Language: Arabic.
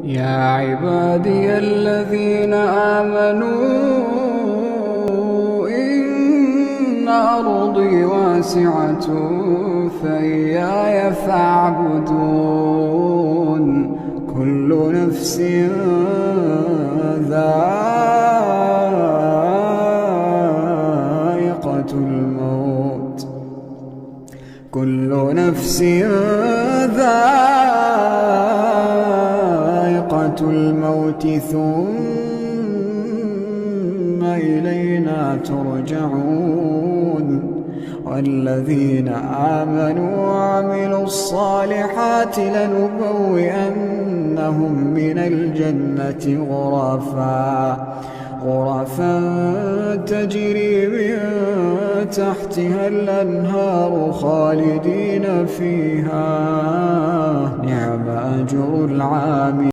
يا عبادي الذين آمنوا إن أرضي واسعة فإياي فاعبدون كل نفس ذائقة الموت كل نفس ذائقة الموت ثم إلينا ترجعون والذين آمنوا وعملوا الصالحات لنبوئنهم من الجنة غرفا تجري من تحتها الأنهار خالدين فيها نعم أجر العاملين.